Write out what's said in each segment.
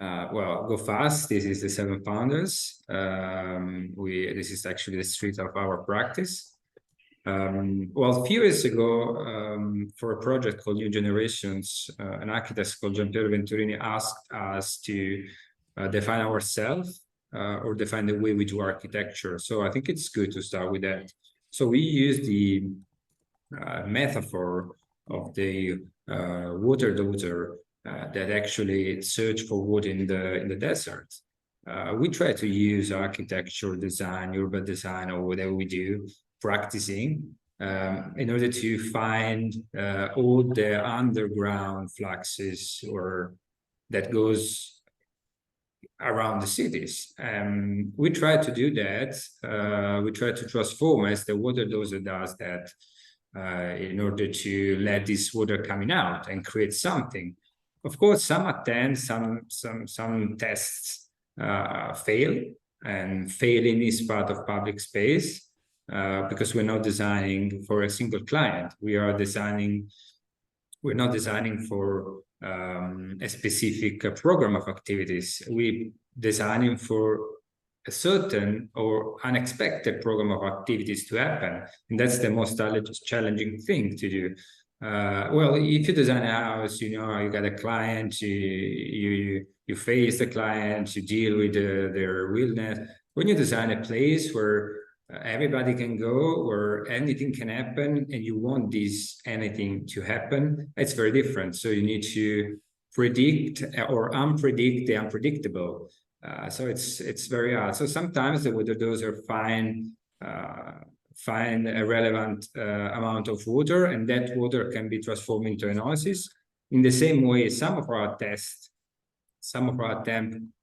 Well, go fast. This is the 7 founders. This is actually the street of our practice. Well, a few years ago, for a project called New Generations, an architect called Giampiero Venturini asked us to define ourselves or define the way we do architecture. So I think it's good to start with that. So we use the metaphor of the water daughter that actually search for wood in the desert. We try to use architecture, design, urban design, or whatever we do, practicing in order to find all the underground fluxes or that goes around the cities. We try to do that. We try to transform as the water dozer does that in order to let this water coming out and create something. Of course, some attempts, some tests fail, and failing is part of public space because we're not designing for a single client. We're not designing for a specific program of activities. We're designing for a certain or unexpected program of activities to happen. And that's the most challenging thing to do. Well, if you design a house, you got a client, you face the client, you deal with their wilderness. When you design a place where everybody can go, where anything can happen, and you want this anything to happen, it's very different. So you need to predict or unpredict the unpredictable. So it's very hard. So sometimes the water dozer find a relevant amount of water, and that water can be transformed into an oasis. In the same way, some of our attempts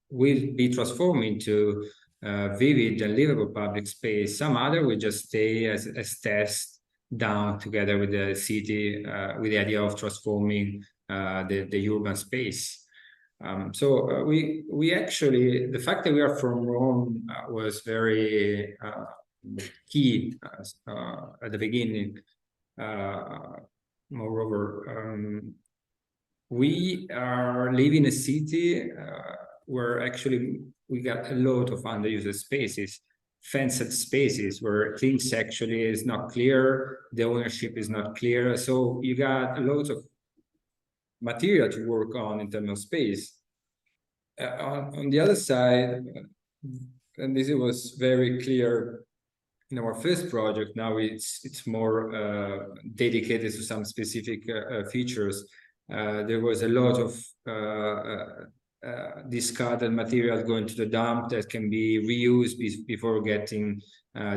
will be transformed into vivid and livable public space. Some other will just stay as tests down together with the city with the idea of transforming the urban space. So we actually, the fact that we are from Rome was very key at the beginning. Moreover, we are living in a city where actually we got a lot of underused spaces, fenced spaces where things actually is not clear, the ownership is not clear. So you got a lot of material to work on in terms of space. On the other side, and this was very clear in our first project, now it's more dedicated to some specific features. There was a lot of discarded material going to the dump that can be reused before getting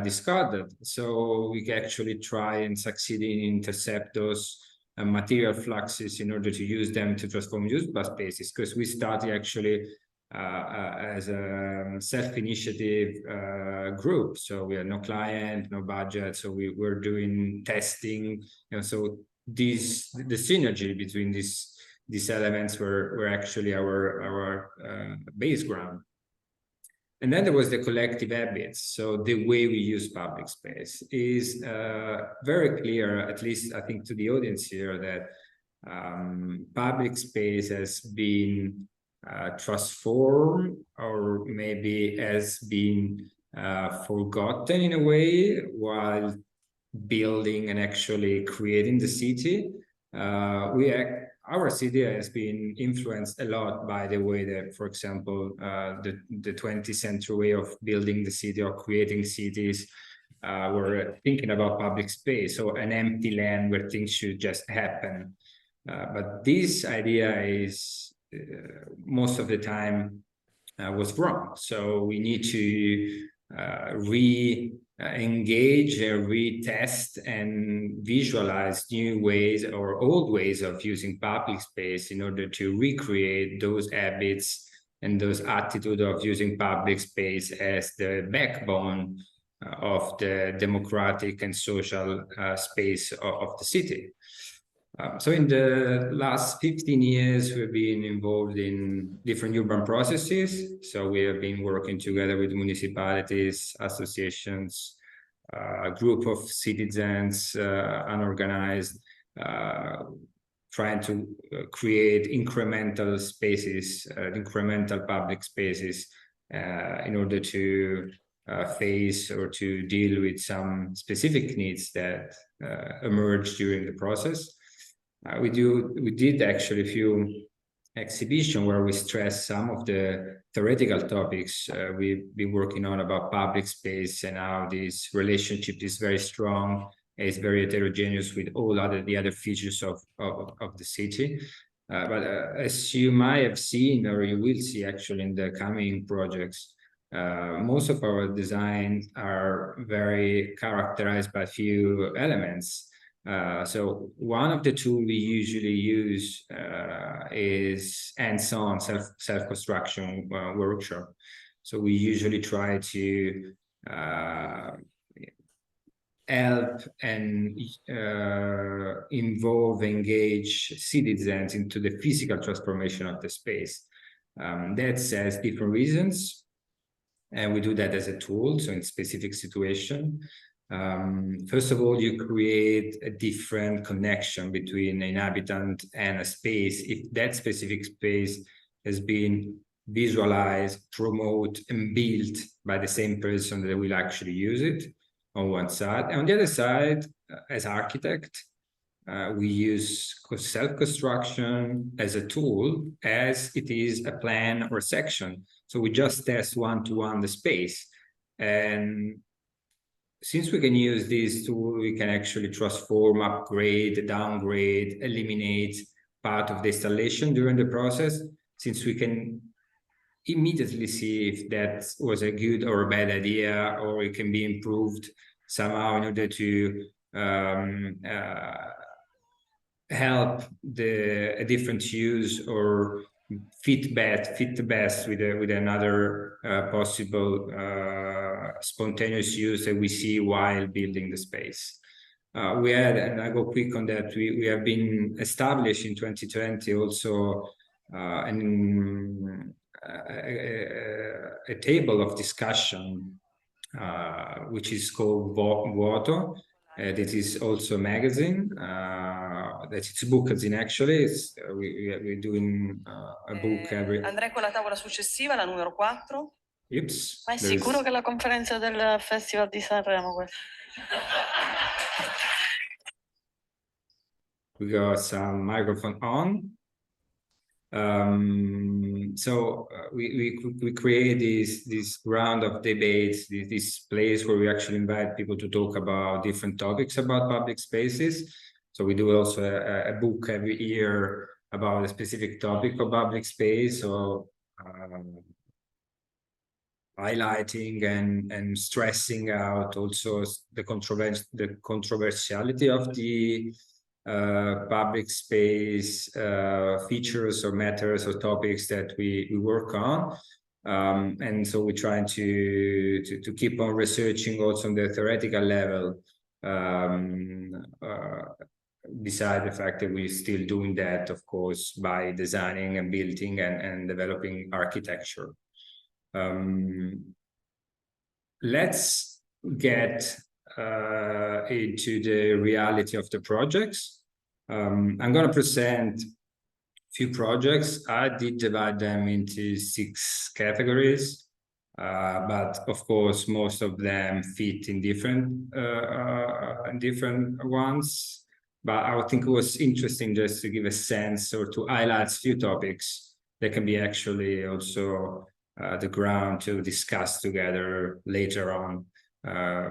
discarded. So we actually try and succeed in intercept those material fluxes in order to use them to transform usable spaces, because we started actually as a self-initiative group. So we had no client, no budget. So we were doing testing. So the synergy between these elements were actually our base ground. And then there was the collective habits. So the way we use public space is very clear, at least I think to the audience here, that public space has been transformed, or maybe has been forgotten in a way, while building and actually creating the city. Our city has been influenced a lot by the way that, for example, the 20th century way of building the city or creating cities were thinking about public space, so an empty land where things should just happen. But this idea is most of the time was wrong. So we need to engage, retest, and visualize new ways or old ways of using public space in order to recreate those habits and those attitudes of using public space as the backbone of the democratic and social space of the city. So in the last 15 years, we've been involved in different urban processes. So we have been working together with municipalities, associations, a group of citizens, unorganized, trying to create incremental spaces, incremental public spaces in order to face or to deal with some specific needs that emerge during the process. We did actually a few exhibition where we stress some of the theoretical topics we've been working on about public space and how this relationship is very strong. It's very heterogeneous with all the other features of the city. But as you might have seen, or you will see actually in the coming projects, most of our designs are very characterized by a few elements. So one of the tools we usually use is hands-on self-construction workshop. So we usually try to help and engage citizens into the physical transformation of the space. That has different reasons, and we do that as a tool, so in specific situation. First of all, you create a different connection between an inhabitant and a space if that specific space has been visualized, promoted, and built by the same person that will actually use it on one side. And on the other side, as architect, we use self-construction as a tool as it is a plan or section. So we just test one-to-one the space. And since we can use this tool, we can actually transform, upgrade, downgrade, eliminate part of the installation during the process, since we can immediately see if that was a good or a bad idea, or it can be improved somehow in order to help a different use or fit the best with another possible spontaneous use that we see while building the space. We had, and I go quick on that, we have been established in 2020 also a table of discussion which is called Vuoto. That is also a magazine. That it's a book magazine actually. We're doing a book every. Andrei con la tavola successiva, la numero 4. Oops. Ma è sicuro che è la conferenza del Festival di Sanremo questa? We got some microphone on. So we create this ground of debates, this place where we actually invite people to talk about different topics about public spaces. So we do also a book every year about a specific topic of public space, so highlighting and stressing out also the controversiality of the public space features or matters or topics that we work on, and so we're trying to keep on researching also on the theoretical level, beside the fact that we're still doing that, of course, by designing and building and developing architecture. Let's get into the reality of the projects. I'm going to present a few projects. I did divide them into 6 categories, but of course most of them fit in different ones. But I think it was interesting just to give a sense or to highlight a few topics that can be actually also the ground to discuss together later on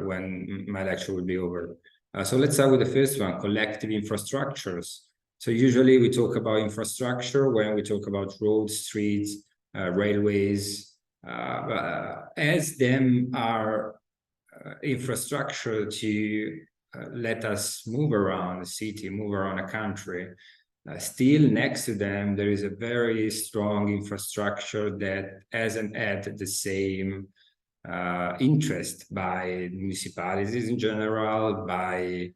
when my lecture will be over. So let's start with the first one, collective infrastructures. So usually we talk about infrastructure when we talk about roads, streets, railways, as them are infrastructure to let us move around the city, move around a country. Still next to them, there is a very strong infrastructure that hasn't had the same interest by municipalities in general, by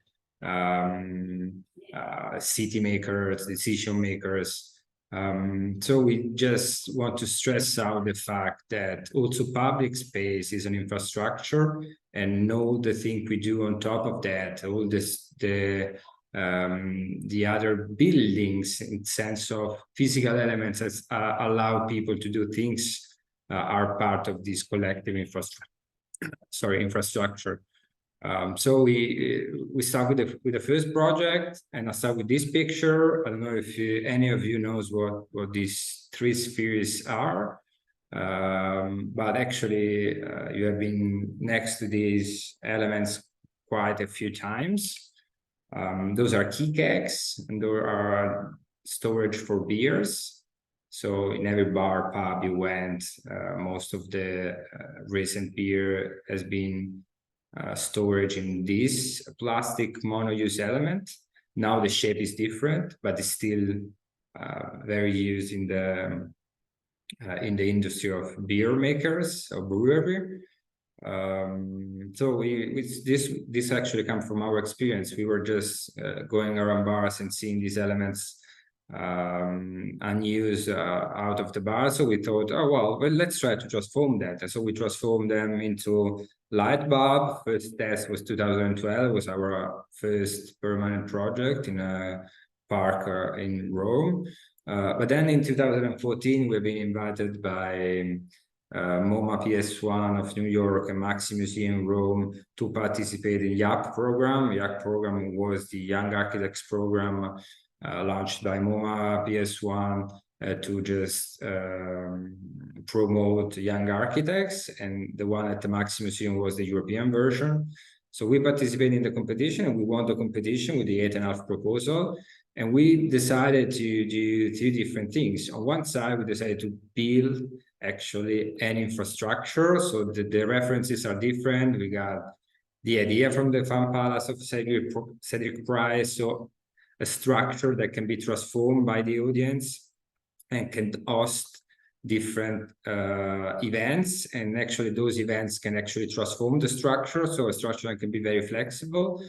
city makers, decision makers. So we just want to stress out the fact that also public space is an infrastructure, and know the thing we do on top of that, all this, the the other buildings in sense of physical elements that allow people to do things are part of this collective infrastructure. So we start with the first project, and I start with this picture. I don't know if any of you knows what these three spheres are, but actually you have been next to these elements quite a few times. Those are key kegs, and those are storage for beers. So in every bar, pub you went, most of the recent beer has been storage in this plastic mono-use element. Now the shape is different, but it's still very used in the industry of beer makers or brewery. So this actually comes from our experience. We were just going around bars and seeing these elements unused out of the bar. So we thought, oh well, let's try to transform that. And so we transformed them into light bulb. First test was 2012, was our first permanent project in a park in Rome. But then in 2014, we've been invited by MoMA PS1 of New York and Maxi Museum Rome to participate in YAP program. YAP program was the Young Architects program launched by MoMA PS1 to just promote young architects, and the one at the Maxi Museum was the European version. So we participated in the competition, and we won the competition with the 8.5 proposal. And we decided to do two different things. On one side, we decided to build actually an infrastructure. So the references are different. We got the idea from the Fan Palace of Cedric Price, so a structure that can be transformed by the audience and can host different events. And actually those events can actually transform the structure. So a structure that can be very flexible.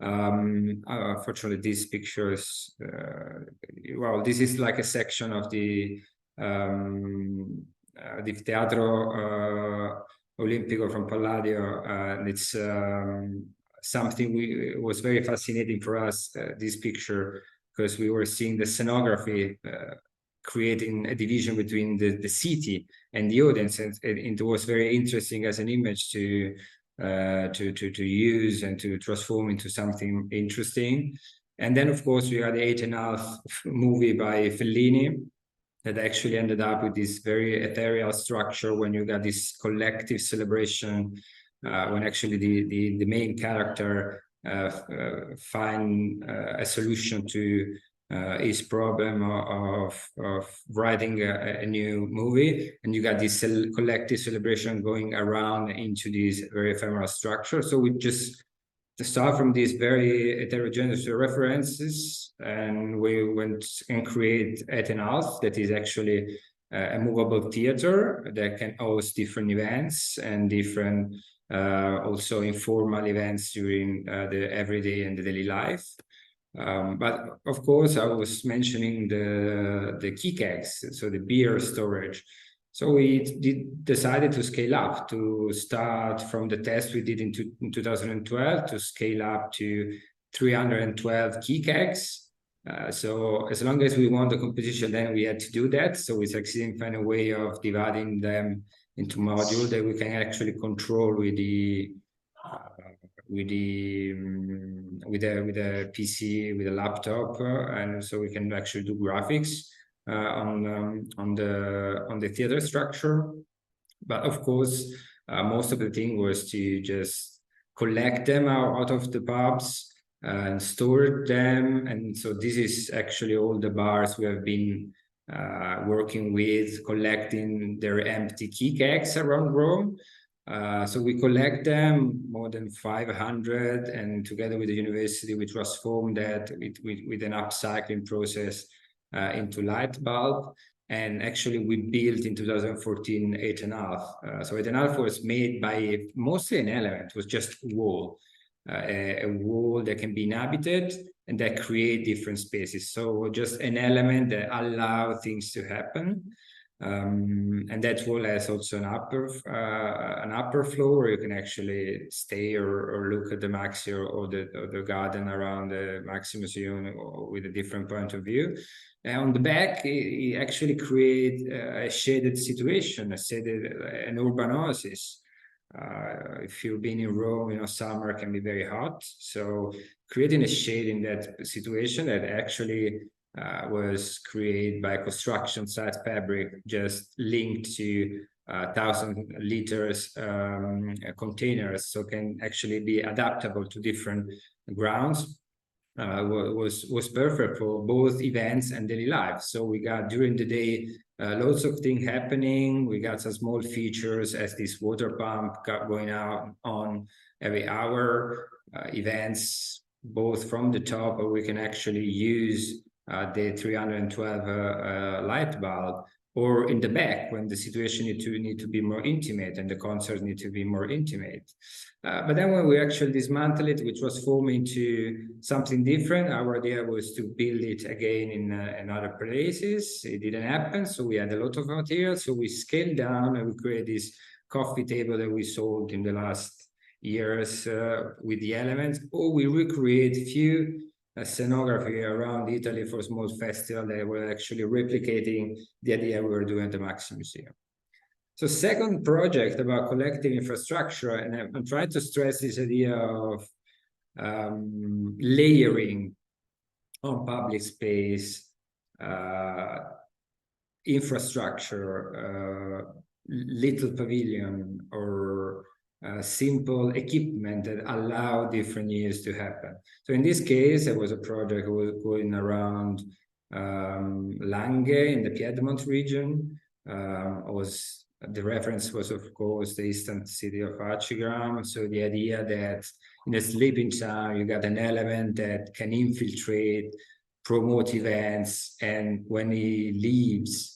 Unfortunately, these pictures, well, this is like a section of the Teatro Olimpico from Palladio, and it's something was very fascinating for us, this picture, because we were seeing the scenography creating a division between the city and the audience, and it was very interesting as an image to use and to transform into something interesting. And then of course we had the 8.5 movie by Fellini that actually ended up with this very ethereal structure when you got this collective celebration, when actually the main character find a solution to his problem of writing a new movie, and you got this collective celebration going around into this very ephemeral structure. So we just start from these very heterogeneous references, and we went and create 8.5, that is actually a movable theater that can host different events and different also informal events during the everyday and the daily life. But of course, I was mentioning the key kegs, so the beer storage. So we decided to scale up, to start from the test we did in 2012 to scale up to 312 key kegs. So as long as we won the competition, then we had to do that. So we succeeded in finding a way of dividing them into modules that we can actually control with the PC, with a laptop, and so we can actually do graphics on the theater structure. But of course, most of the thing was to just collect them out of the pubs and store them. And so this is actually all the bars we have been working with, collecting their empty key kegs around Rome. So we collect them, more than 500, and together with the university, we transform that with an upcycling process into light bulb. And actually, we built in 2014 8.5. So 8.5 was made by mostly an element, it was just wall, a wall that can be inhabited and that create different spaces. So just an element that allow things to happen. And that wall has also an upper floor where you can actually stay or look at the Maxi or the garden around the Maxi Museum with a different point of view. And on the back, it actually creates a shaded situation, an urban oasis. If you've been in Rome, summer can be very hot. So creating a shade in that situation that actually was created by construction site fabric, just linked to 1,000 liters containers, so can actually be adaptable to different grounds. Was perfect for both events and daily life. So we got during the day lots of things happening. We got some small features as this water pump going out on every hour, events both from the top, or we can actually use the 312 light bulb, or in the back when the situation need to be more intimate and the concerts need to be more intimate. But then when we actually dismantle it, which was forming to something different, our idea was to build it again in other places. It didn't happen, so we had a lot of material. So we scaled down and we created this coffee table that we sold in the last years with the elements, or we recreate few scenography around Italy for small festival that were actually replicating the idea we were doing at the Maxi Museum. So second project about collective infrastructure, and I'm trying to stress this idea of layering on public space, infrastructure, little pavilion, or simple equipment that allow different years to happen. So in this case, there was a project going around Langhe in the Piedmont region. The reference was, of course, the eastern city of Acigram. So the idea that in a sleeping town, you got an element that can infiltrate, promote events, and when he leaves,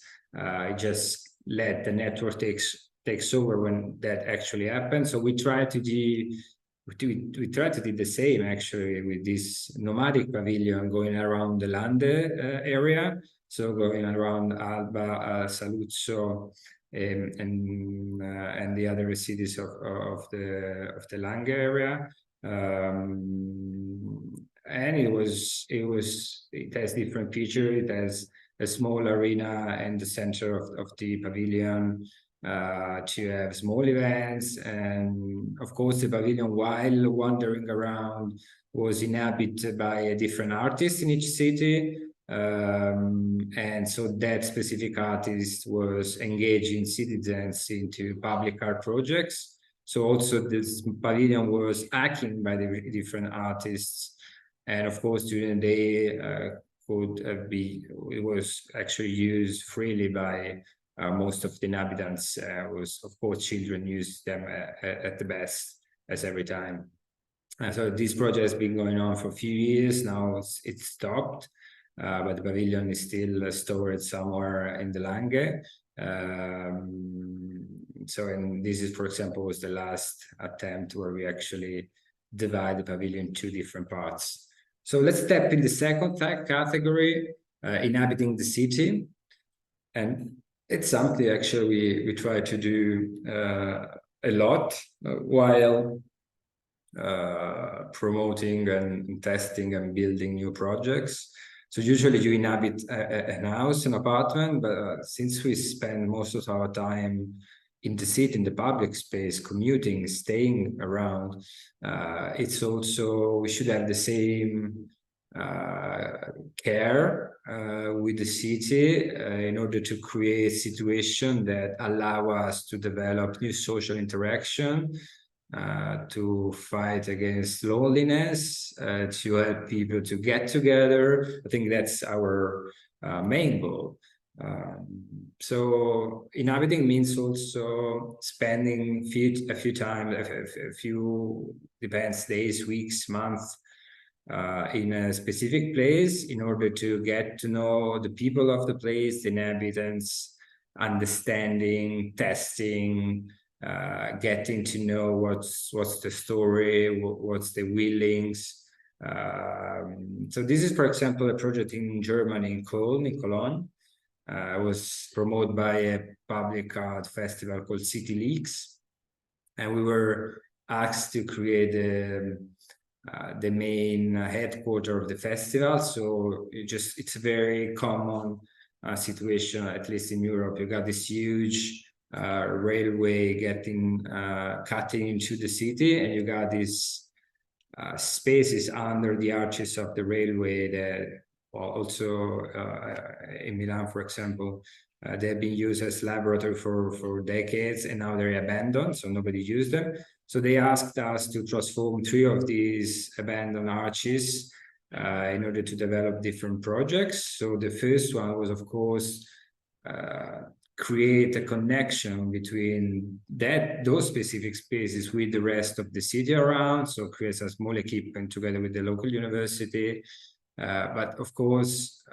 just let the network takes over when that actually happens. So we try to do the same actually with this nomadic pavilion going around the Lande area. So going around Alba, Saluzzo, and the other cities of the Langhe area. And it has different features. It has a small arena in the center of the pavilion to have small events. And of course, the pavilion, while wandering around, was inhabited by a different artist in each city. And so that specific artist was engaging citizens into public art projects. So also this pavilion was acting by the different artists. And of course, during the day, it was actually used freely by most of the inhabitants. Was, of course, children used them at the best as every time. So this project has been going on for a few years now. It's stopped. But the pavilion is still stored somewhere in the Langhe. And this is, for example, was the last attempt where we actually divide the pavilion in two different parts. So let's step in the second category, inhabiting the city. And it's something actually we try to do a lot while promoting and testing and building new projects. So usually you inhabit an house, an apartment, but since we spend most of our time in the city, in the public space, commuting, staying around, it's also, we should have the same care with the city in order to create situations that allow us to develop new social interaction, to fight against loneliness, to help people to get together. I think that's our main goal. So inhabiting means also spending a few times, a few, depends, days, weeks, months, in a specific place in order to get to know the people of the place, the inhabitants, understanding, testing, getting to know what's the story, what's the willings. So this is, for example, a project in Germany, in Cologne. was promoted by a public art festival called City Leaks, and we were asked to create the main headquarter of the festival. So it's a very common situation, at least in Europe. You got this huge railway cutting into the city, and you got these spaces under the arches of the railway that also in Milan, for example, they have been used as laboratory for decades, and now they're abandoned, so nobody used them. So they asked us to transform 3 of these abandoned arches in order to develop different projects. So the first one was, of course, create a connection between those specific spaces with the rest of the city around. So create a small equipment together with the local university. But of course,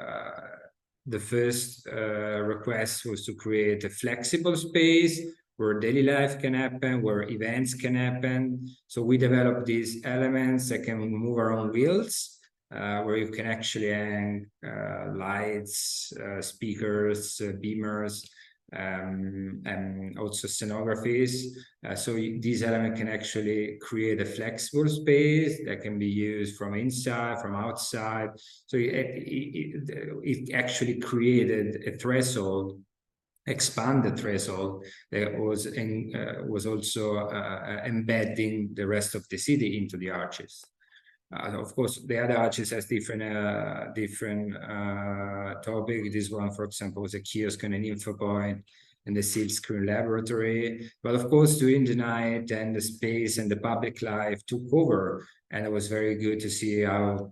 the first request was to create a flexible space where daily life can happen, where events can happen. So we developed these elements that can move around wheels, where you can actually hang lights, speakers, beamers, and also scenographies. So these elements can actually create a flexible space that can be used from inside, from outside. So it actually created a threshold, expanded threshold that was also embedding the rest of the city into the arches. Of course, the other arches has different topic. This one, for example, was a kiosk and an info point, and the silk screen laboratory. But of course, during the night, and the space and the public life took over, and it was very good to see how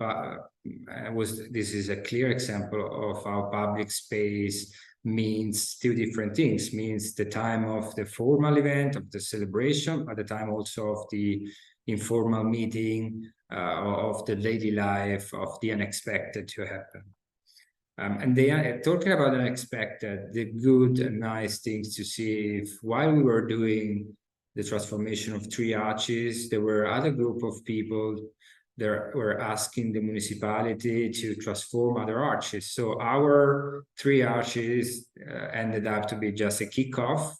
this is a clear example of how public space means 2 different things. Means the time of the formal event, of the celebration, at the time also of the informal meeting, of the daily life, of the unexpected to happen. And they are talking about unexpected, the good and nice things to see. If while we were doing the transformation of 3 arches, there were other group of people that were asking the municipality to transform other arches. So our 3 arches ended up to be just a kickoff.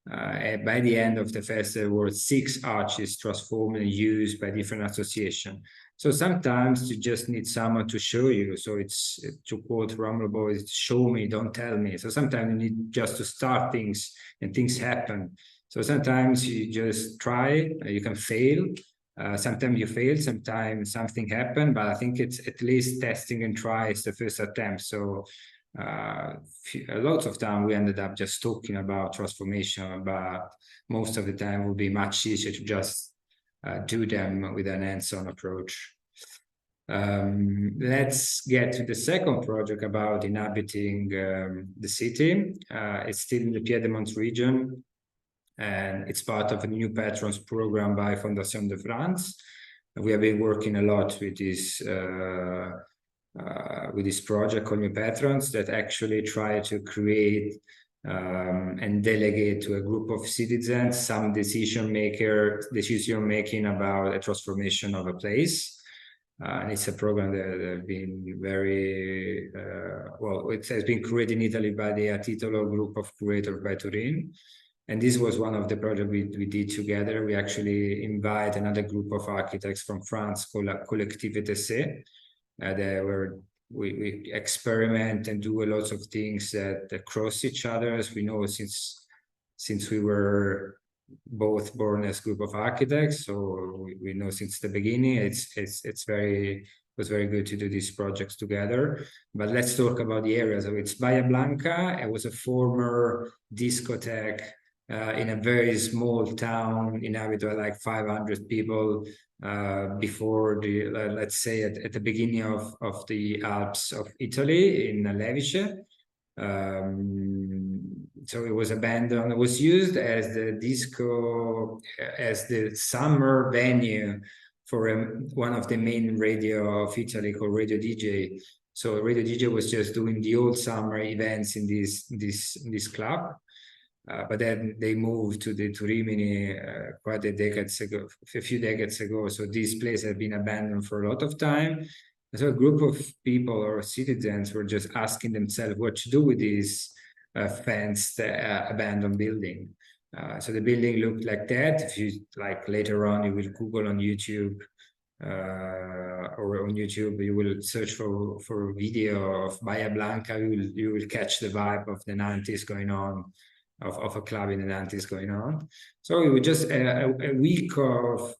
And by the end of the festival, there were 6 arches transformed and used by different associations. So sometimes you just need someone to show you. So it's, to quote Romulo, it's show me, don't tell me. So sometimes you need just to start things, and things happen. So sometimes you just try, you can fail. Sometimes you fail, sometimes something happened, but I think it's at least testing and try is the first attempt. So a lot of time we ended up just talking about transformation, but most of the time it would be much easier to just do them with an hands-on approach. Let's get to the second project about inhabiting the city. It's still in the Piedmont region, and it's part of a new patrons program by Fondation de France. We have been working a lot with this project called New Patrons that actually try to create and delegate to a group of citizens some decision making about a transformation of a place. And it's a program that has been very well. It has been created in Italy by the A Titolo group of curators by Turin. And this was one of the projects we did together. We actually invite another group of architects from France called Collective TC. We experiment and do a lot of things that cross each other, as we know since we were both born as group of architects. So we know since the beginning. It was very good to do these projects together. But let's talk about the area. So it's Bahia Blanca. It was a former discotheque in a very small town inhabited by like 500 people before the let's say at the beginning of the Alps of Italy in Levice. So it was abandoned. It was used as the summer venue for one of the main radio of Italy called Radio DJ. So Radio DJ was just doing the old summer events in this club. But then they moved to the Rimini quite a few decades ago. So this place has been abandoned for a lot of time. So a group of people or citizens were just asking themselves what to do with this fenced abandoned building. So the building looked like that. If you like later on, you will Google on YouTube or on YouTube, you will search for a video of Bahia Blanca. You will catch the vibe of the 90s going on, of a club in the 90s going on. So it was just a week of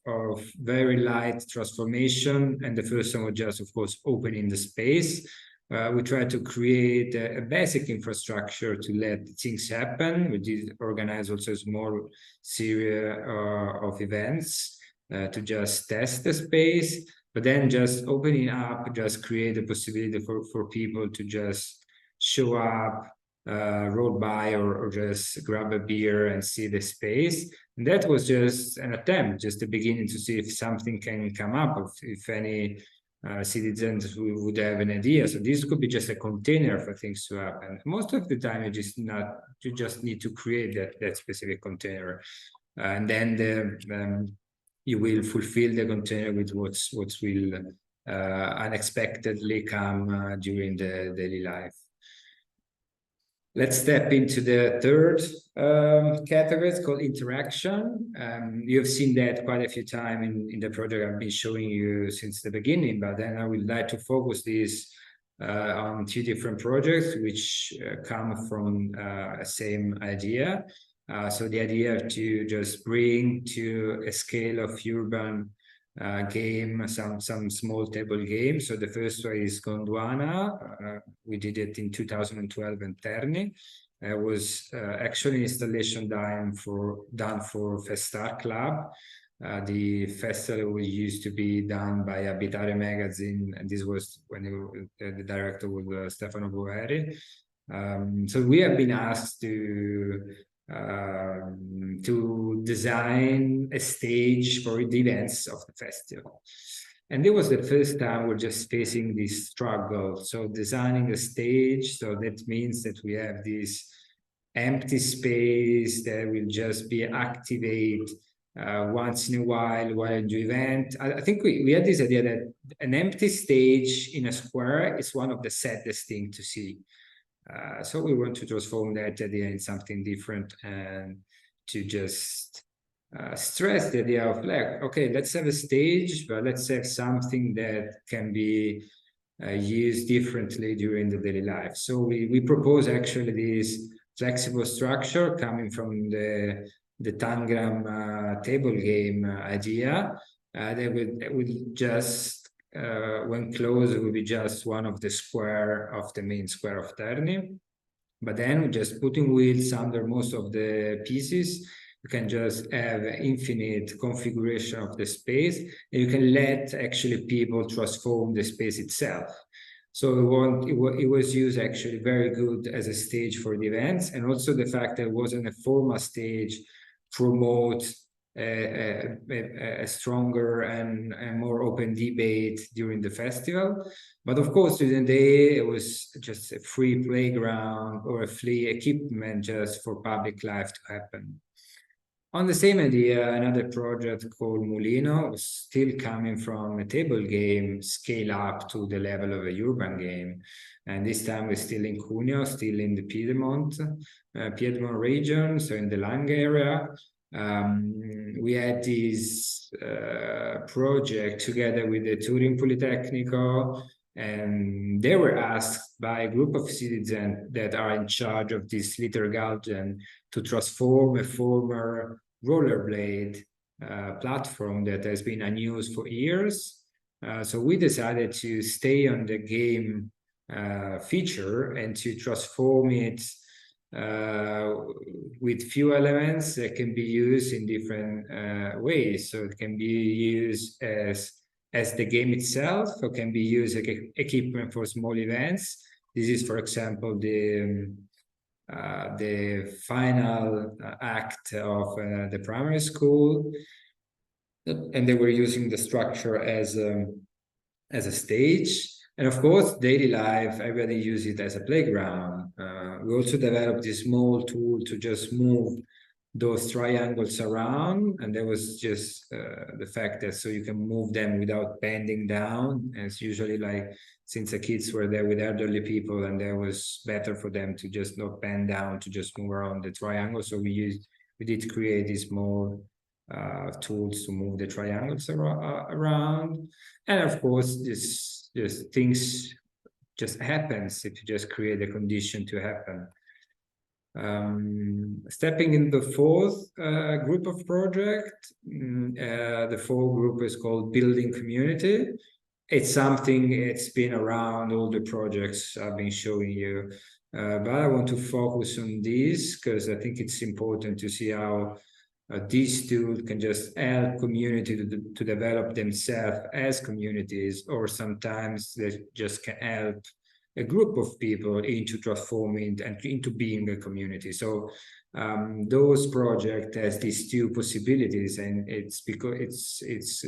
very light transformation, and the first one was just, of course, opening the space. We tried to create a basic infrastructure to let things happen. We did organize also a small series of events to just test the space, but then just opening up, just create the possibility for people to just show up, roll by, or just grab a beer and see the space. And that was just an attempt, just the beginning, to see if something can come up, if any citizens who would have an idea. So this could be just a container for things to happen. Most of the time, you just need to create that specific container, and then you will fulfill the container with what will unexpectedly come during the daily life. Let's step into the third category. It's called interaction. You've seen that quite a few times in the project I've been showing you since the beginning, but then I would like to focus this on two different projects which come from a same idea. So the idea to just bring to a scale of urban game, some small table games. So the first one is Gondwana. We did it in 2012 in Terni. It was actually installation done for Festar Club. The festival used to be done by Abitare magazine, and this was when the director was Stefano Ragazzo. So we have been asked to design a stage for the events of the festival. And it was the first time we're just facing this struggle. So designing a stage, so that means that we have this empty space that will just be activated once in a while the event. I think we had this idea that an empty stage in a square is one of the saddest things to see. So we want to transform that idea in something different, and to just stress the idea of like, okay, let's have a stage, but let's have something that can be used differently during the daily life. So we propose actually this flexible structure coming from the Tangram table game idea. That would just when closed, it will be just one of the square of the main square of Terni. But then just putting wheels under most of the pieces, you can just have infinite configuration of the space, and you can let actually people transform the space itself. So it was used actually very good as a stage for the events, and also the fact that it wasn't a formal stage promotes a stronger and more open debate during the festival. But of course, during the day, it was just a free playground or a free equipment just for public life to happen. On the same idea, another project called Mulino was still coming from a table game, scale up to the level of a urban game. And this time we're still in Cuneo, still in the Piedmont region, so in the Lang area. We had this project together with the Turin Politecnico, and they were asked by a group of citizens that are in charge of this Littergalgen to transform a former rollerblade platform that has been unused for years. So we decided to stay on the game feature and to transform it with few elements that can be used in different ways. So it can be used as the game itself, or can be used as equipment for small events. This is, for example, the final act of the primary school, and they were using the structure as a stage. And of course, daily life, everybody uses it as a playground. We also developed this small tool to just move those triangles around, and there was just the fact that so you can move them without bending down. And it's usually like, since the kids were there with elderly people, and there was better for them to just not bend down, to just move around the triangle. So we did create these more tools to move the triangles around. And of course, this things just happens if you just create a condition to happen. Stepping in the fourth group of project, the fourth group is called Building Community. It's something, it's been around all the projects I've been showing you, but I want to focus on this because I think it's important to see how these tools can just help community to develop themselves as communities, or sometimes they just can help a group of people into transforming and into being a community. So those projects has these two possibilities, and it's because it's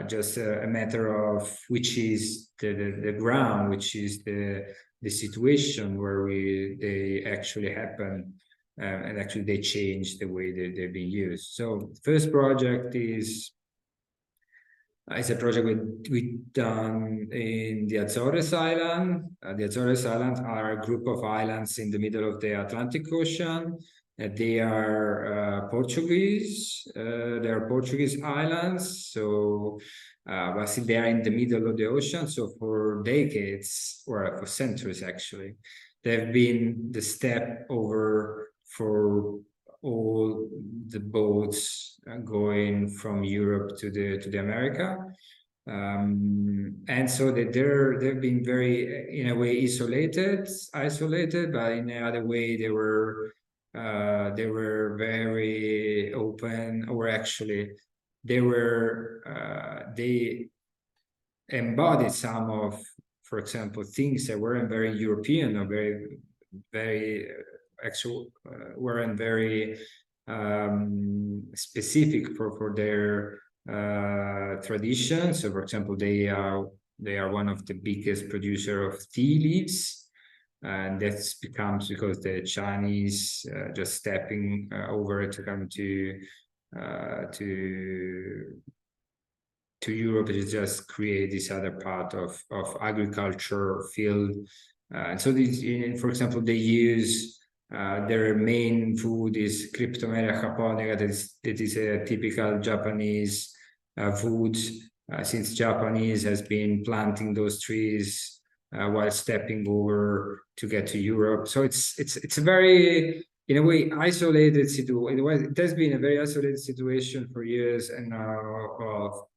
just a matter of which is the ground, which is the situation where they actually happen, and actually they change the way that they're being used. So the first project is it's a project we've done in the Azores Island. The Azores Islands are a group of islands in the middle of the Atlantic Ocean. They are Portuguese. They are Portuguese islands. So, but still they are in the middle of the ocean. So for decades, or for centuries actually, they've been the step over for all the boats going from Europe to the America, and so that they've been very, in a way, isolated, but in another way they were very open, or actually they embodied some of, for example, things that weren't very European, or very actual, weren't very specific for their tradition. So, for example, they are one of the biggest producer of tea leaves, and that's becomes because the Chinese just stepping over to come to Europe to just create this other part of agriculture field. And so these, for example, they use their main food is Cryptomeria japonica. That is a typical Japanese food, since Japanese has been planting those trees while stepping over to get to Europe. So it's a very, in a way, isolated situation. It has been a very isolated situation for years, and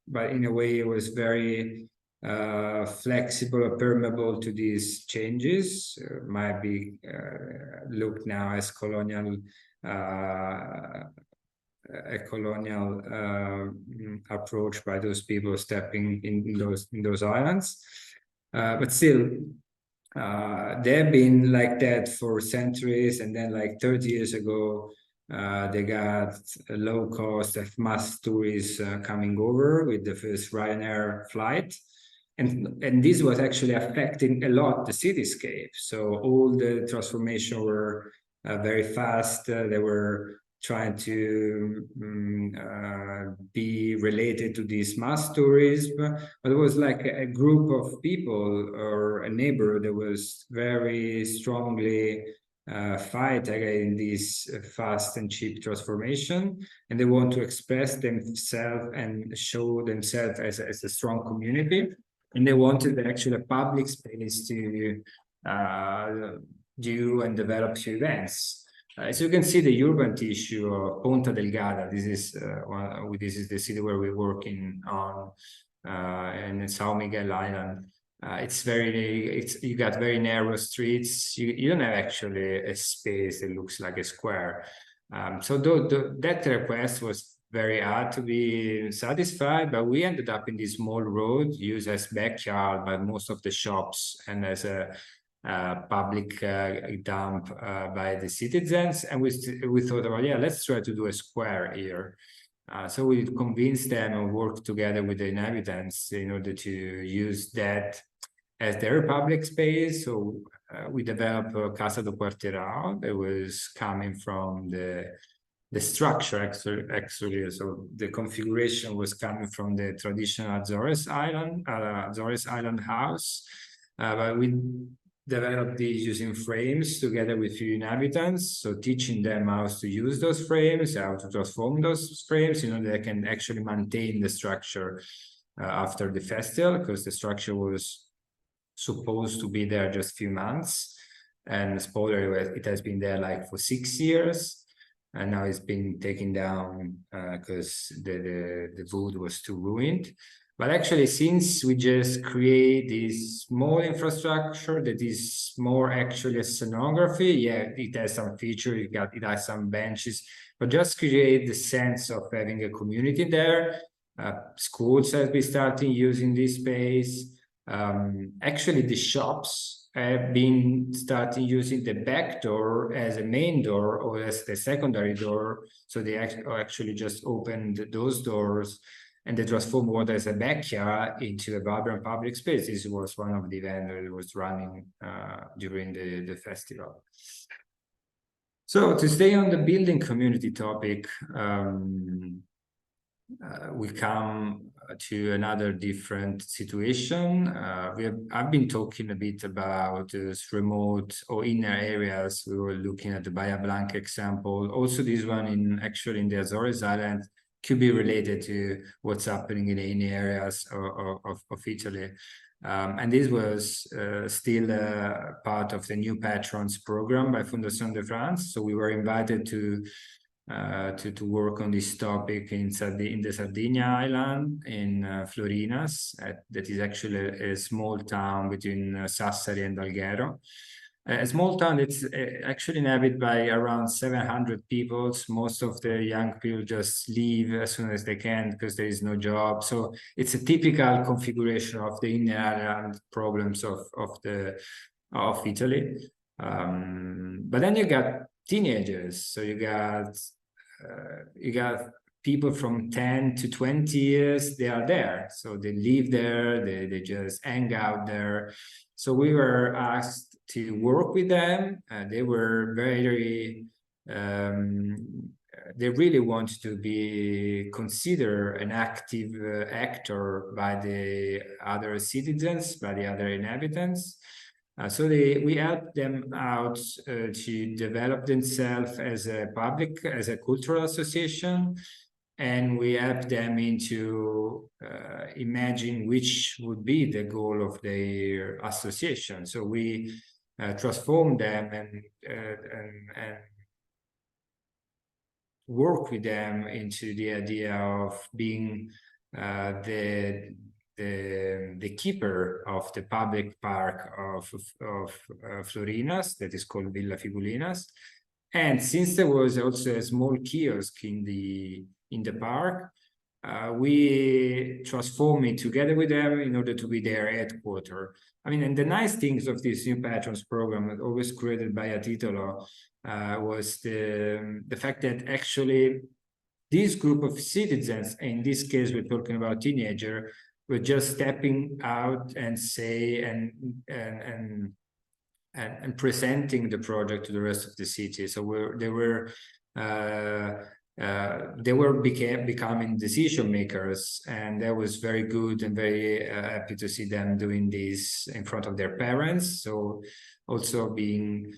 but in a way it was very flexible or permeable to these changes. Might be looked now as colonial, a colonial approach by those people stepping in those islands, but still they've been like that for centuries. And then, like 30 years ago, they got a low cost of mass tourists coming over with the first Ryanair flight. And this was actually affecting a lot the cityscape. So all the transformation were very fast. They were trying to be related to this mass tourism, but it was like a group of people or a neighborhood that was very strongly fight against this fast and cheap transformation, and they want to express themselves and show themselves as a strong community. And they wanted actually a public space to do and develop few events. As you can see, the urban tissue of Ponta Delgada, this is the city where we're working on, in São Miguel Island. You got very narrow streets. You don't have actually a space that looks like a square. So that request was very hard to be satisfied, but we ended up in this small road used as backyard by most of the shops and as a public dump by the citizens. And we thought about, yeah, let's try to do a square here. So we convinced them and worked together with the inhabitants in order to use that as their public space. So we developed Casa do Quarteirão that was coming from the the structure actually, so the configuration was coming from the traditional Azores Island house, but we developed these using frames together with few inhabitants, so teaching them how to use those frames, how to transform those frames, they can actually maintain the structure after the festival, because the structure was supposed to be there just a few months, and spoiler, it has been there like for 6 years. And now it's been taken down because the wood was too ruined. But actually, since we just create this small infrastructure that is more actually a scenography, yeah, it has some features, it has some benches, but just create the sense of having a community there. Schools have been starting using this space. Actually, the shops have been starting using the back door as a main door or as the secondary door. So they actually just opened those doors and they transformed what as a backyard into a vibrant public space. This was one of the events that was running during the festival. So to stay on the building community topic, we come to another different situation. I've been talking a bit about this remote or inner areas. We were looking at the Bahia Blanca example. Also, this one in the Azores Island could be related to what's happening in the inner areas of Italy. And this was still part of the New Patrons program by Fondation de France. So we were invited to work on this topic in the Sardinia island in Florinas. That is actually a small town between Sassari and Alghero. A small town that's actually inhabited by around 700 people. Most of the young people just leave as soon as they can because there is no job. So it's a typical configuration of the inner island problems of Italy. But then you got teenagers, so you got people from 10 to 20 years. They are there, so they live there, they just hang out there. So we were asked to work with them. They were very they really want to be considered an active actor by the other citizens, by the other inhabitants. So we help them out to develop themselves as a cultural association, and we help them into imagine which would be the goal of their association. So we transform them and work with them into the idea of being the keeper of the public park of Florinas, that is called Villa Figulinas. And since there was also a small kiosk in the park, we transform it together with them in order to be their headquarters. I mean, and the nice things of this New Patrons program, always created by a Titolo, was the fact that actually this group of citizens, in this case, we're talking about teenager, were just stepping out and say and presenting the project to the rest of the city. So they were becoming decision makers, and that was very good and very happy to see them doing this in front of their parents. So also being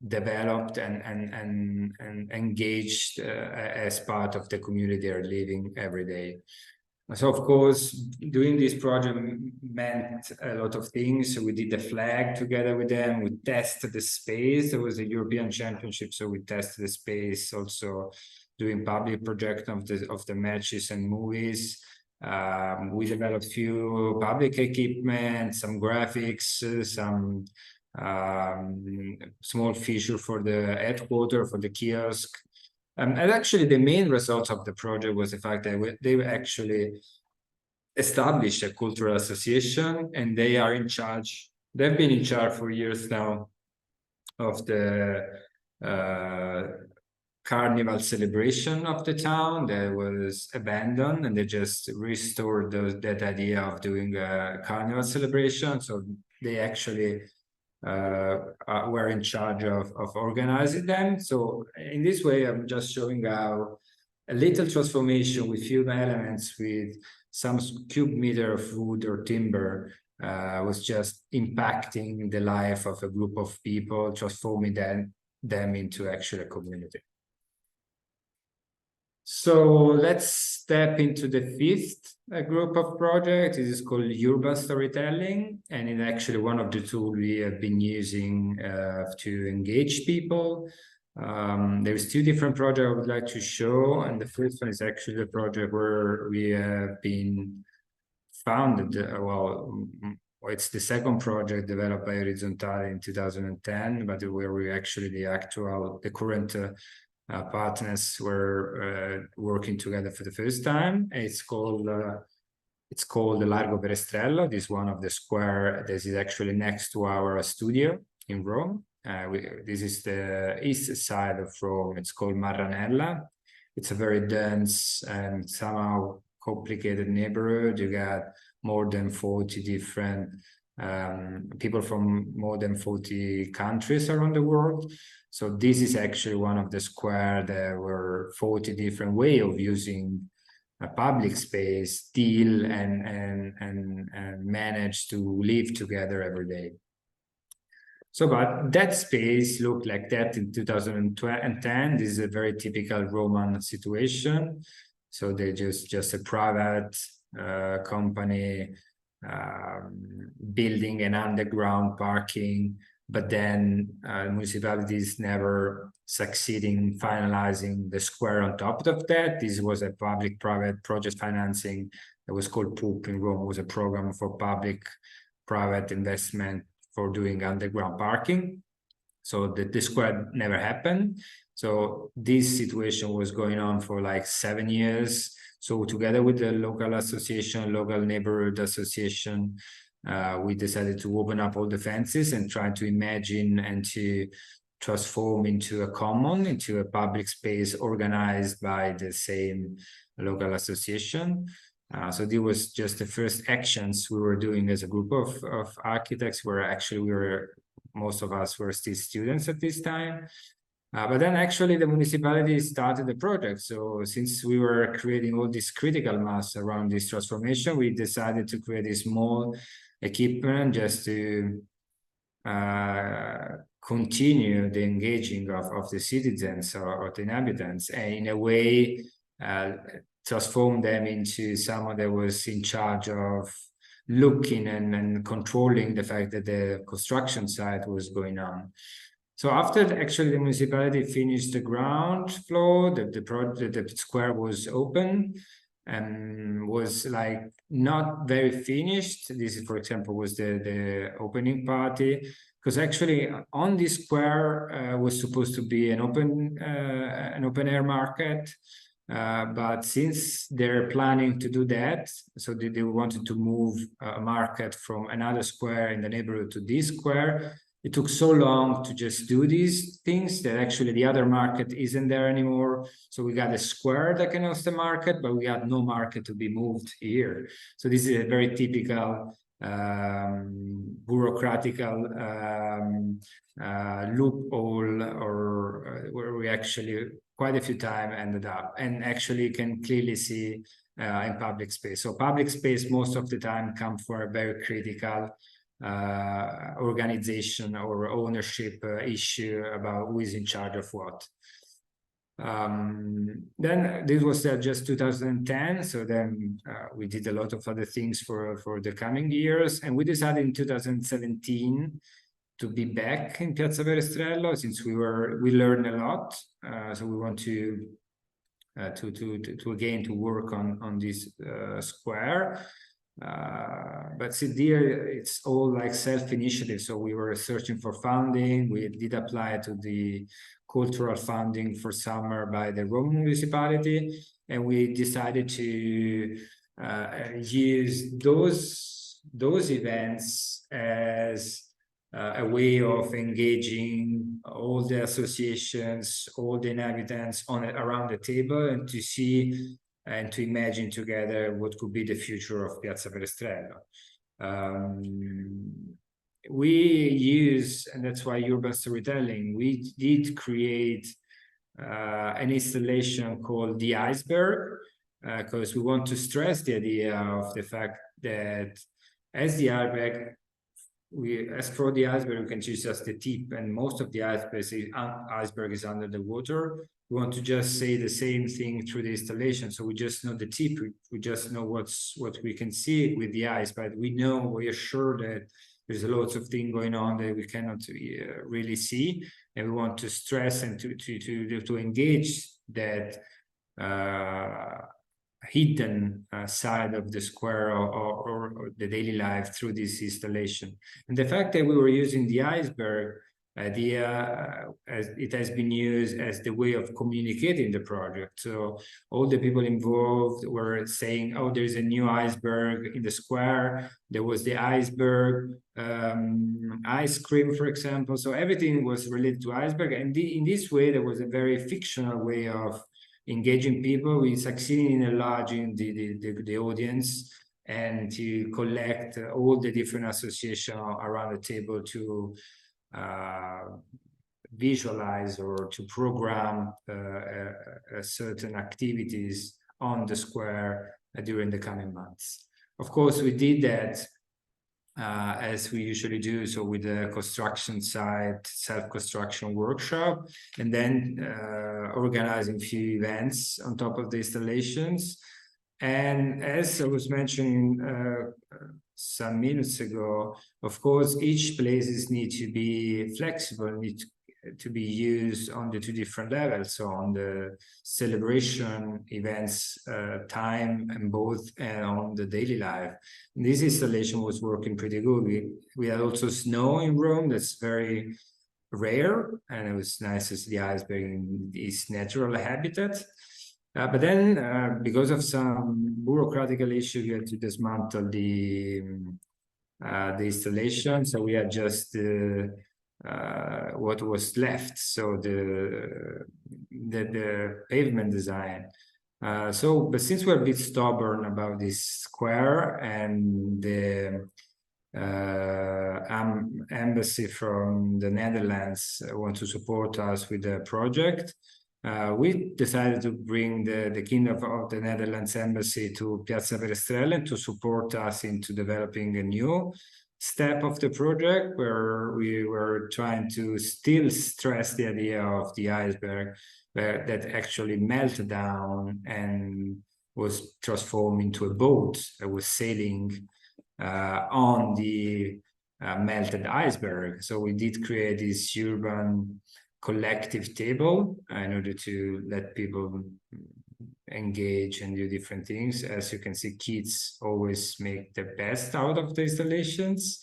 developed and engaged as part of the community they are living every day. So of course, doing this project meant a lot of things. So we did the flag together with them. We tested the space. There was a European Championship, so we tested the space. Also doing public projection of the matches and movies. We developed few public equipment, some graphics, some small feature for the headquarters, for the kiosk. And actually, the main result of the project was the fact that they actually established a cultural association, and they are in charge. They've been in charge for years now of the carnival celebration of the town that was abandoned, and they just restored that idea of doing a carnival celebration. So they actually were in charge of organizing them. So in this way, I'm just showing how a little transformation with few elements, with some cube meter of wood or timber, was just impacting the life of a group of people, transforming them into actually a community. So let's step into the fifth group of projects. It is called urban storytelling, and it's actually one of the tools we have been using to engage people. There's two different projects I would like to show, and the first one is actually the project where we have been founded. It's the second project developed by Horizontale in 2010, but where we actually the current partners were working together for the first time. It's called the Largo per Estrello. This is one of the square. This is actually next to our studio in Rome. This is the east side of Rome. It's called Marranella. It's a very dense and somehow complicated neighborhood. You got more than 40 different people from more than 40 countries around the world. So this is actually one of the square. There were 40 different ways of using a public space, deal and manage to live together every day. So, but that space looked like that in 2010. This is a very typical Roman situation. So they just a private company building an underground parking, but then municipalities never succeeding in finalizing the square on top of that. This was a public-private project financing that was called PUP in Rome. It was a program for public-private investment for doing underground parking. So the square never happened. So this situation was going on for like 7 years. So together with the local association, local neighborhood association, we decided to open up all the fences and try to imagine and to transform into a common, into a public space organized by the same local association. So this was just the first actions we were doing as a group of architects, where actually most of us were still students at this time. But then actually the municipality started the project. So since we were creating all this critical mass around this transformation, we decided to create a small equipment just to continue the engaging of the citizens or the inhabitants, and in a way transform them into someone that was in charge of looking and controlling the fact that the construction site was going on. So after actually the municipality finished the ground floor, the square was open and was like not very finished. This is, for example, was the opening party, because actually on this square was supposed to be an open air market. But since they're planning to do that, so they wanted to move a market from another square in the neighborhood to this square. It took so long to just do these things that actually the other market isn't there anymore. So we got a square that can host the market, but we had no market to be moved here. So this is a very typical bureaucratical loophole, or where we actually quite a few times ended up, and actually can clearly see in public space. So public space most of the time come for a very critical organization or ownership issue about who is in charge of what. Then this was just 2010. So then we did a lot of other things for the coming years, and we decided in 2017 to be back in Piazza Perestrello, since we learned a lot. So we want to again to work on this square. But see there, it's all like self-initiative. So we were searching for funding. We did apply to the cultural funding for summer by the Rome municipality, and we decided to use those events as a way of engaging all the associations, all the inhabitants around the table, and to see and to imagine together what could be the future of Piazza Perestrello. we use, and that's why urban storytelling, we did create an installation called the iceberg, because we want to stress the idea of the fact that as the iceberg, as for the iceberg, we can choose just the tip, and most of the iceberg is under the water. We want to just say the same thing through the installation, so we just know the tip. We just know what we can see with the eyes, but we are sure that there's lots of things going on that we cannot really see, and we want to stress and to engage that hidden side of the square or the daily life through this installation. And the fact that we were using the iceberg idea, as it has been used as the way of communicating the project. So all the people involved were saying, oh, there's a new iceberg in the square. There was the iceberg ice cream, for example. So everything was related to iceberg. And in this way, there was a very fictional way of engaging people. We succeeded in enlarging the audience and to collect all the different associations around the table to visualize or to program certain activities on the square during the coming months. Of course, we did that as we usually do, so with the construction site, self-construction workshop, and then organizing a few events on top of the installations. And as I was mentioning some minutes ago, of course, each places need to be flexible, need to be used on the two different levels. So on the celebration events time and both, and on the daily life. And this installation was working pretty good. We had also snow in Rome. That's very rare, and it was nice to see the iceberg in its natural habitat. But then, because of some bureaucratic issue, we had to dismantle the installation. So we had just what was left, so the pavement design. But since we're a bit stubborn about this square, and the embassy from the Netherlands want to support us with the project, we decided to bring the Kingdom of the Netherlands Embassy to Piazza Perestrelle to support us into developing a new step of the project, where we were trying to still stress the idea of the iceberg that actually melted down and was transformed into a boat that was sailing on the melted iceberg. So we did create this urban collective table in order to let people engage and do different things. As you can see, kids always make the best out of the installations.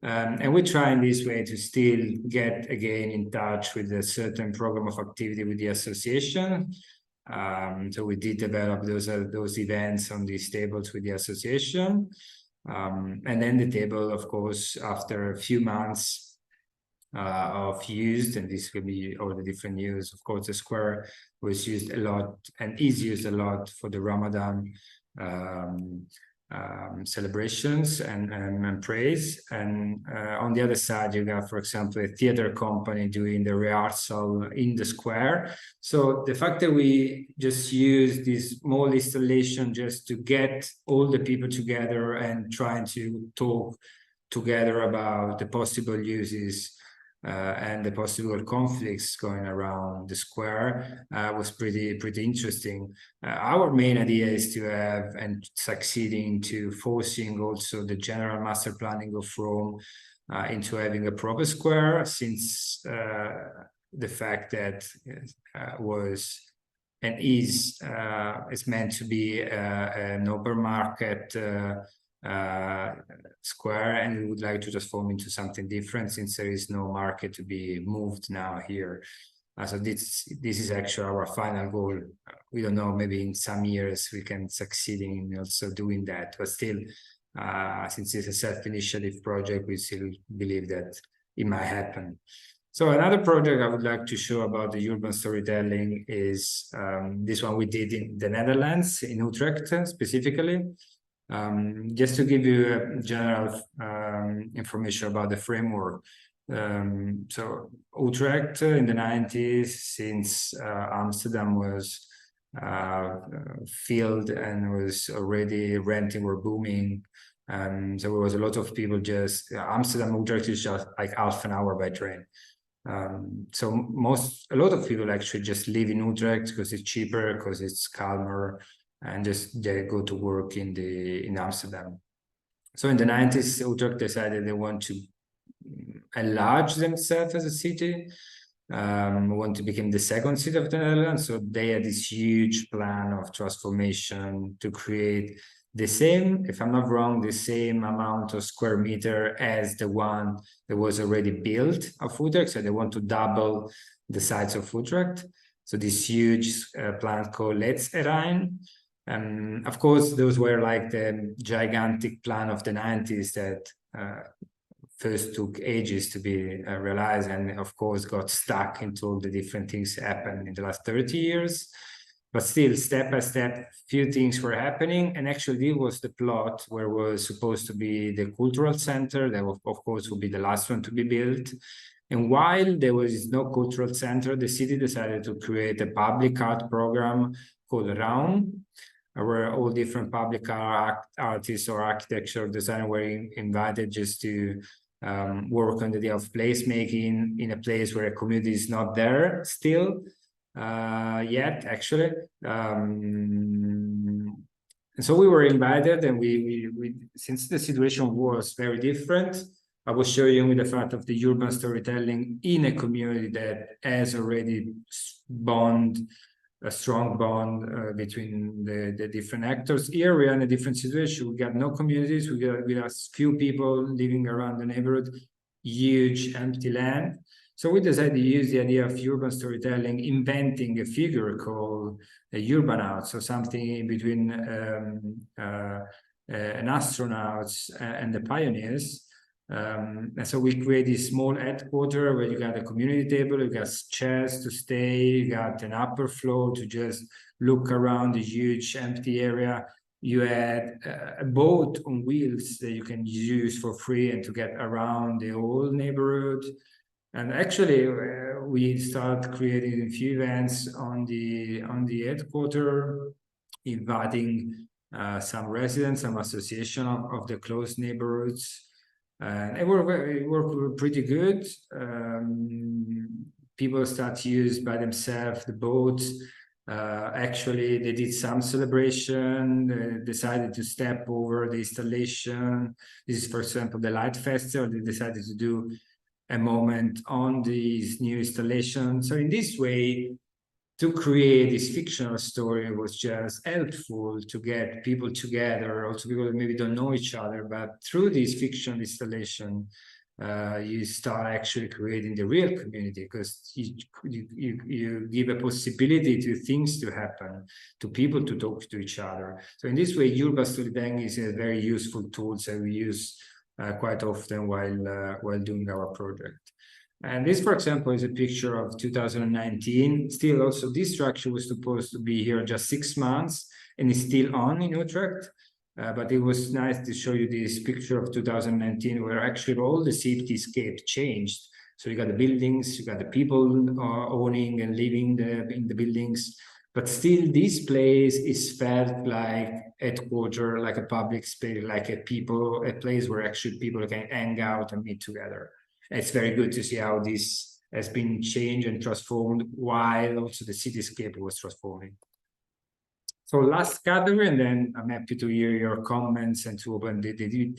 And we try in this way to still get again in touch with a certain program of activity with the association. So we did develop those events on these tables with the association. And then the table, of course, after a few months of use, and this could be all the different use. Of course, the square was used a lot and is used a lot for the Ramadan celebrations and praise. And on the other side, you got, for example, a theater company doing the rehearsal in the square. So the fact that we just use this small installation just to get all the people together and trying to talk together about the possible uses and the possible conflicts going around the square was pretty interesting. Our main idea is to have and succeeding to forcing also the general master planning of Rome into having a proper square, since the fact that was and is meant to be an open market square, and we would like to transform into something different, since there is no market to be moved now here. So this is actually our final goal. We don't know, maybe in some years we can succeed in also doing that, but still, since it's a self-initiative project, we still believe that it might happen. So another project I would like to show about the urban storytelling is this one we did in the Netherlands, in Utrecht specifically. Just to give you a general information about the framework. So Utrecht in the 90s, since Amsterdam was filled and was already renting or booming. So there was a lot of people just, Amsterdam, Utrecht is just like half an hour by train. So a lot of people actually just live in Utrecht because it's cheaper, because it's calmer, and just they go to work in Amsterdam. So in the 90s, Utrecht decided they want to enlarge themselves as a city, want to become the second city of the Netherlands. So they had this huge plan of transformation to create the same, if I'm not wrong, the same amount of square meter as the one that was already built of Utrecht. So they want to double the size of Utrecht. So this huge plan called Let's Erijn. Of course, those were like the gigantic plan of the 90s that first took ages to be realized, and of course got stuck into all the different things happened in the last 30 years. But still, step by step, few things were happening. And actually, this was the plot where was supposed to be the cultural center. That, of course, would be the last one to be built. And while there was no cultural center, the city decided to create a public art program called Raum, where all different public artists or architecture designers were invited just to work on the idea of placemaking in a place where a community is not there still yet, actually. And so we were invited, and we since the situation was very different, I was showing you the fact of the urban storytelling in a community that has already a strong bond between the different actors. Here we are in a different situation. We got no communities. We got few people living around the neighborhood, huge empty land. So we decided to use the idea of urban storytelling, inventing a figure called a urbanaut, so something in between an astronaut and the pioneers. And so we create this small headquarters where you got a community table, you got chairs to stay, you got an upper floor to just look around the huge empty area. You had a boat on wheels that you can use for free and to get around the whole neighborhood. And actually, we start creating a few events on the headquarters, inviting some residents, some association of the close neighborhoods. And it worked pretty good. People start to use by themselves the boats. Actually, they did some celebration, decided to step over the installation. This is, for example, the Light Festival. They decided to do a moment on these new installations. So in this way, to create this fictional story was just helpful to get people together, also people that maybe don't know each other, but through this fictional installation, you start actually creating the real community, because you give a possibility to things to happen, to people to talk to each other. So in this way, urban storytelling is a very useful tool that we use quite often while doing our project. And this, for example, is a picture of 2019. Still, also, this structure was supposed to be here just 6 months, and it's still on in Utrecht. But it was nice to show you this picture of 2019, where actually all the cityscape changed. So you got the buildings, you got the people owning and living in the buildings. But still, this place is felt like headquarters, like a public space, like a place where actually people can hang out and meet together. It's very good to see how this has been changed and transformed while also the cityscape was transforming. So last category, and then I'm happy to hear your comments and to open the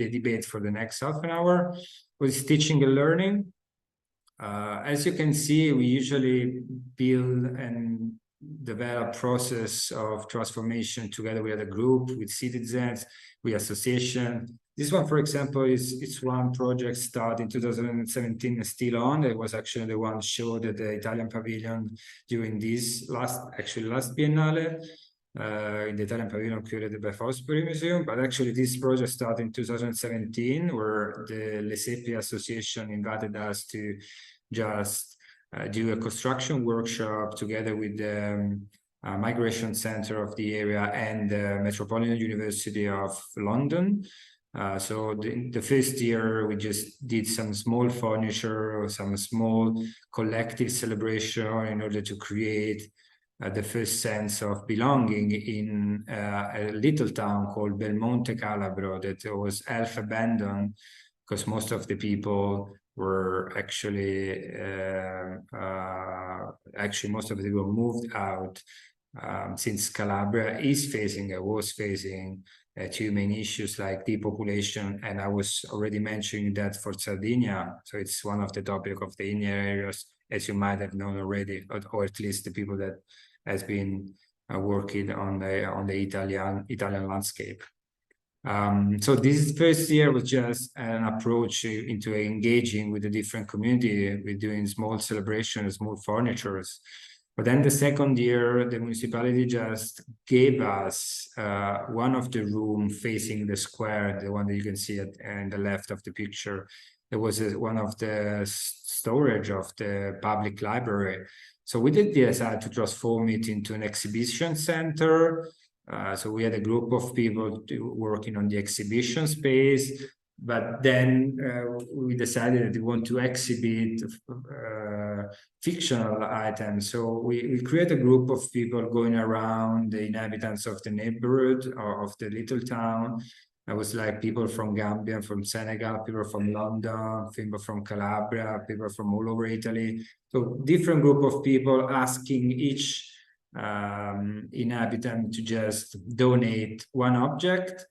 debate for the next half an hour, was teaching and learning. As you can see, we usually build and develop process of transformation together with a group, with citizens, with association. This one, for example, it's one project started in 2017 and still on. It was actually the one showed at the Italian Pavilion during this last Biennale, in the Italian Pavilion curated by Fosbury Museum. But actually this project started in 2017, where the Lesepi Association invited us to just do a construction workshop together with migration center of the area and the Metropolitan University of London. So the first year we just did some small furniture or some small collective celebration in order to create the first sense of belonging in a little town called Belmonte Calabro that was half abandoned because most of the people were actually most of the people moved out since Calabria was facing two main issues like depopulation, and I was already mentioning that for Sardinia, so it's one of the topic of the inner areas, as you might have known already, or at least the people that has been working on the Italian landscape. So this first year was just an approach into engaging with the different community, with doing small celebrations, small furnitures. But then the second year, the municipality just gave us one of the room facing the square, the one that you can see at the left of the picture. There was one of the storage of the public library. So we did decide to transform it into an exhibition center. So we had a group of people working on the exhibition space, but then we decided that we want to exhibit fictional items. So we create a group of people going around, the inhabitants of the neighborhood or of the little town. I was like people from Gambia, from Senegal, people from London, people from Calabria, people from all over Italy. So different group of people asking each inhabitant to just donate one object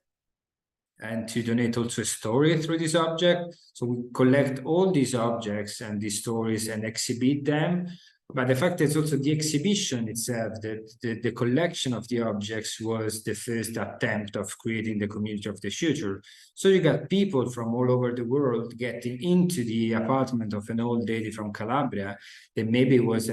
and to donate also a story through this object. So we collect all these objects and these stories and exhibit them. But the fact is also the exhibition itself, the collection of the objects was the first attempt of creating the community of the future. So you got people from all over the world getting into the apartment of an old lady from Calabria that maybe was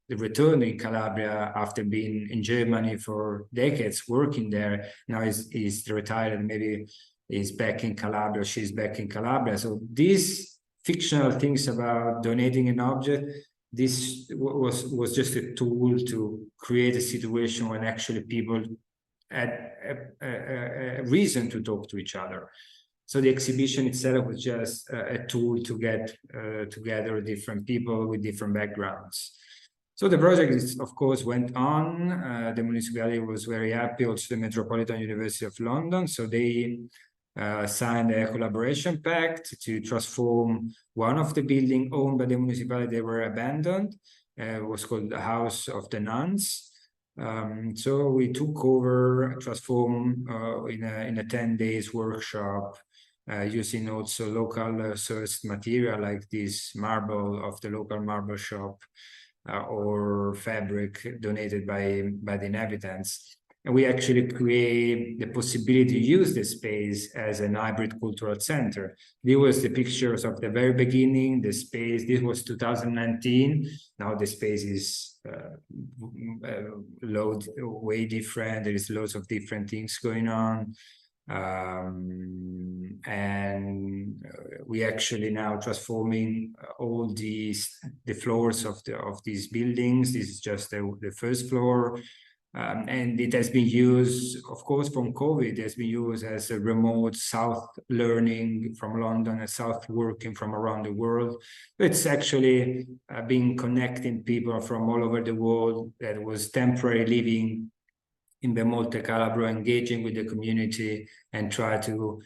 returning Calabria after being in Germany for decades, working there. Now he's retired and maybe he's back in Calabria, she's back in Calabria. So these fictional things about donating an object, this was just a tool to create a situation when actually people had a reason to talk to each other. So the exhibition itself was just a tool to get together different people with different backgrounds. So the project, of course, went on. The municipality was very happy, also the Metropolitan University of London. So they signed a collaboration pact to transform one of the buildings owned by the municipality that were abandoned. It was called the House of the Nuns. So we took over, transformed in a 10 days workshop, using also local sourced material like this marble of the local marble shop or fabric donated by the inhabitants. And we actually create the possibility to use the space as an hybrid cultural center. These was the pictures of the very beginning, the space, this was 2019. Now the space is way different. There is lots of different things going on. And we actually now transforming all the floors of these buildings. This is just the first floor. And it has been used, of course, from COVID, it has been used as a remote South learning from London and South working from around the world. It's actually been connecting people from all over the world that was temporarily living in Belmonte Calabro, engaging with the community and try to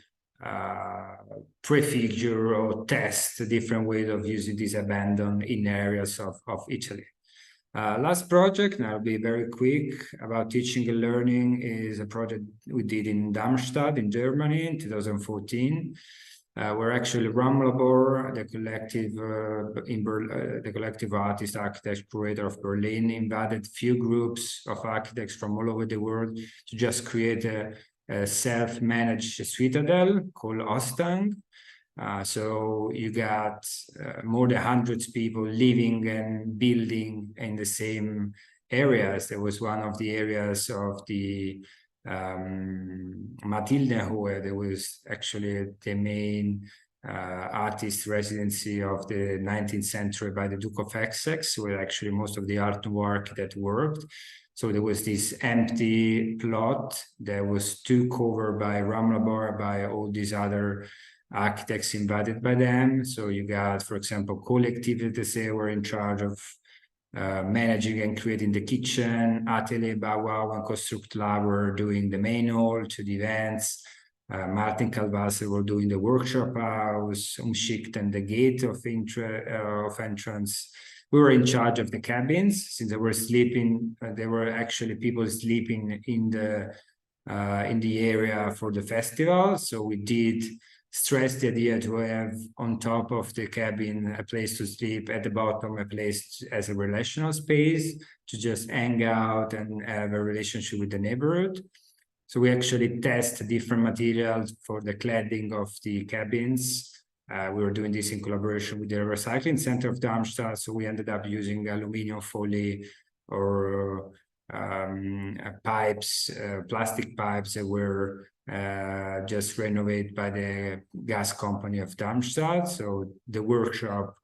prefigure or test different ways of using these abandoned in areas of Italy. Last project, and I'll be very quick, about teaching and learning is a project we did in Darmstadt in Germany in 2014. Where actually Ramlabor, the collective artist, architect, curator of Berlin, invited few groups of architects from all over the world to just create a self-managed citadel called Ostang. So you got more than 100 people living and building in the same areas. There was one of the areas of the Matildenhohe. There was actually the main artist residency of the 19th century by the Duke of Essex, where actually most of the art work that worked. So there was this empty plot that was too covered by Ramlabar, by all these other architects invited by them. So you got, for example, collectivities that were in charge of managing and creating the kitchen, Atelier Bauau and Construct Lab were doing the main hall to the events. Martin Calvase were doing the workshop house, Umschicht and the gate of entrance. We were in charge of the cabins since they were sleeping. There were actually people sleeping in the area for the festival. So we did stress the idea to have on top of the cabin a place to sleep, at the bottom a place as a relational space to just hang out and have a relationship with the neighborhood. So we actually test different materials for the cladding of the cabins. We were doing this in collaboration with the Recycling Center of Darmstadt. So we ended up using aluminum foil or pipes, plastic pipes that were just renovated by the gas company of Darmstadt. So the workshop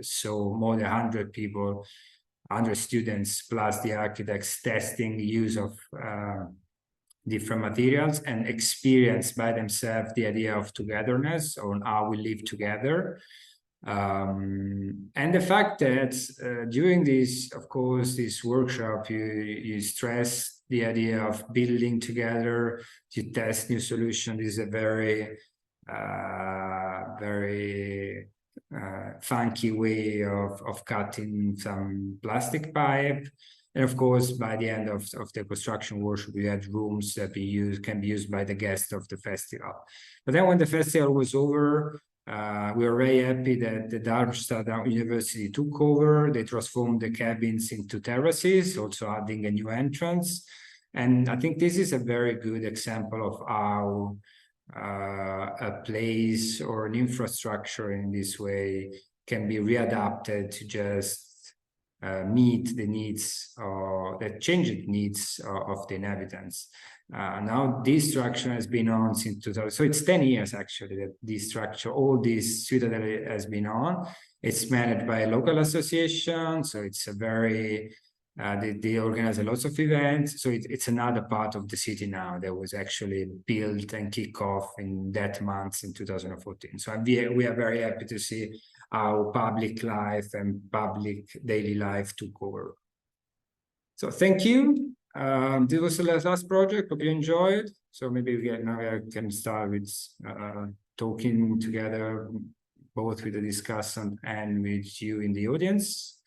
saw more than 100 people, 100 students, plus the architects testing the use of different materials and experience by themselves the idea of togetherness on how we live together. And the fact that during this, of course, this workshop, you stress the idea of building together, you test new solutions. This is a very, very funky way of cutting some plastic pipe. And of course, by the end of the construction workshop, we had rooms that can be used by the guests of the festival. But then when the festival was over, we were very happy that the Darmstadt University took over. They transformed the cabins into terraces, also adding a new entrance. And I think this is a very good example of how a place or an infrastructure in this way can be readapted to just meet the needs or the changing needs of the inhabitants. Now this structure has been on since 2000, so it's 10 years actually that this structure, all this citadel has been on. It's managed by a local association, so it's a very, they organize lots of events. So it's another part of the city now that was actually built and kicked off in that month in 2014. So we are very happy to see how public life and public daily life took over. So thank you. This was the last project. Hope you enjoyed. So maybe now we can start with talking together, both with the discussant and with you in the audience.